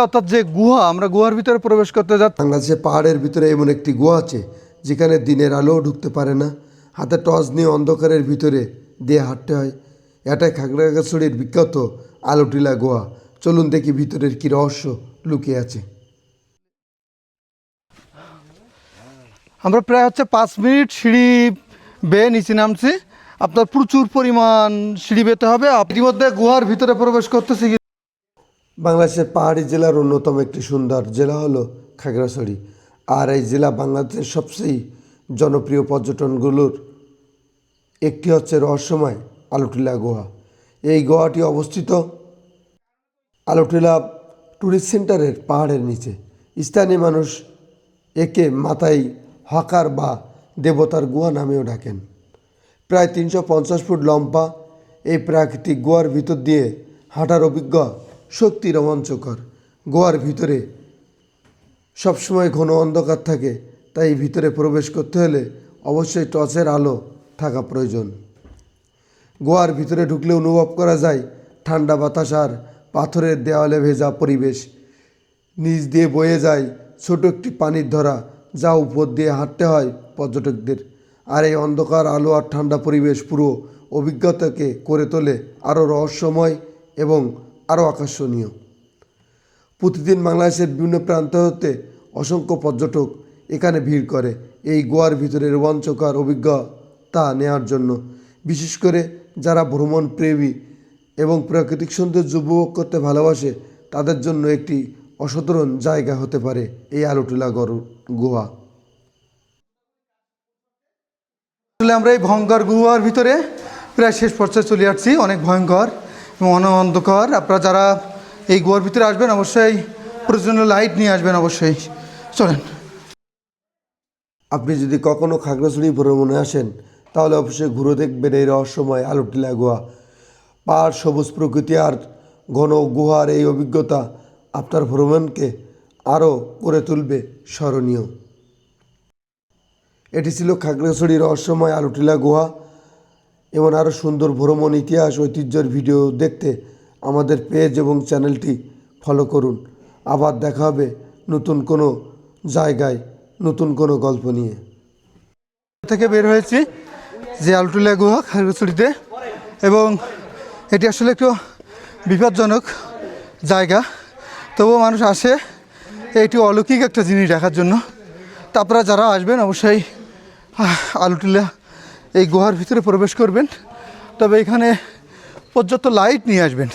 অর্থাৎ যে গুহা, আমরা গুহার ভিতরে প্রবেশ করতে যাচ্ছি। বাংলাদেশে পাহাড়ের ভিতরে এমন একটি গুহা আছে যেখানে দিনের আলোও ঢুকতে পারে না, হাতে টর্চ নিয়ে অন্ধকারের ভিতরে দিয়ে হাঁটতে হয়। এটাই খাগড়াছড়ির বিখ্যাত আলোটিলা গুহা। চলুন দেখি ভিতরের কি রহস্য লুকিয়ে আছে। আমরা প্রায় 5 মিনিট সিঁড়ি বেয়ে নিচে নামছি। আপনার প্রচুর পরিমাণ সিঁড়ি বেতে হবে। ইতিমধ্যে গুহার ভিতরে প্রবেশ করতেছি। বাংলাদেশের পাহাড়ি জেলার অন্যতম একটি সুন্দর জেলা হলো খাগড়াছড়ি। আর এই জেলা বাংলাদেশের সবচেয়ে জনপ্রিয় পর্যটনগুলোর একটি হচ্ছে রহস্যময় আলোটিলা গুহা। এই গুহাটি অবস্থিত আলোটিলা ট্যুরিস্ট সেন্টারের পাহাড়ের নিচে। স্থানীয় মানুষ একে মাথায় হকার বা দেবতার গুহা নামেও ডাকেন। প্রায় 350 ফুট লম্বা এই প্রাকৃতিক গুহার ভিতর দিয়ে হাঁটার অভিজ্ঞ সত্যি রোমাঞ্চকর। গুহার ভিতরে সবসময় ঘন অন্ধকার থাকে, তাই ভিতরে প্রবেশ করতে হলে অবশ্যই টর্চের আলো থাকা প্রয়োজন। গুহার ভিতরে ঢুকলে অনুভব করা যায় ঠান্ডা বাতাস আর পাথরের দেওয়ালে ভেজা পরিবেশ। নিচ দিয়ে বয়ে যায় ছোট একটি পানির ধরা, যা উপর দিয়ে হাঁটতে হয় পর্যটকদের। আর এই অন্ধকার আলো আর ঠান্ডা পরিবেশ পুরো অভিজ্ঞতাকে করে তোলে আরও রহস্যময় এবং আরও আকর্ষণীয়। প্রতিদিন বাংলাদেশের বিভিন্ন প্রান্ত হতে অসংখ্য পর্যটক এখানে ভিড় করে এই গুহার ভিতরে রোমাঞ্চকর অভিজ্ঞতা নেওয়ার জন্য। বিশেষ করে যারা ভ্রমণ প্রেমী এবং প্রাকৃতিক সৌন্দর্য উপভোগ করতে ভালোবাসে, তাদের জন্য একটি অসাধারণ জায়গা হতে পারে এই আলোটিলা গুহা। আসলে আমরা এই ভয়ঙ্কর গুহার ভিতরে প্রায় শেষ পর্যায়ে চলে আসছি। অনেক ভয়ঙ্কর এবং অন্ধকার। আপনারা যারা এই গুহার ভিতরে আসবেন অবশ্যই প্রয়োজনীয় লাইট নিয়ে আসবেন অবশ্যই। চলেন। আপনি যদি কখনও খাগড়াছড়ি ভ্রমণে আসেন তাহলে অবশ্যই ঘুরে দেখবেন এই রহস্যময় আলোটিলা গুহা। পাহাড়, সবুজ প্রকৃতি আর ঘন গুহার এই অভিজ্ঞতা আপনার ভ্রমণকে আরও করে তুলবে স্মরণীয়। এটি ছিল খাগড়াছড়ির রহস্যময় আলোটিলা গুহা। এমন আরও সুন্দর ভ্রমণ, ইতিহাস, ঐতিহ্যের ভিডিও দেখতে আমাদের পেজ এবং চ্যানেলটি ফলো করুন। আবার দেখা হবে নতুন কোনো জায়গায়, নতুন কোনো গল্প নিয়ে। থেকে বের হয়েছি যে আলোটিলা গুহা খাগড়াছড়িতে, এবং এটি আসলে একটু বিপজ্জনক জায়গা। তবুও মানুষ আসে এটি অলৌকিক একটা জিনিস দেখার জন্য। তা আপনারা যারা আসবেন অবশ্যই আলোটিলা এই গুহার ভিতরে প্রবেশ করবেন, তবে এখানে পর্যাপ্ত লাইট নিয়ে আসবেন।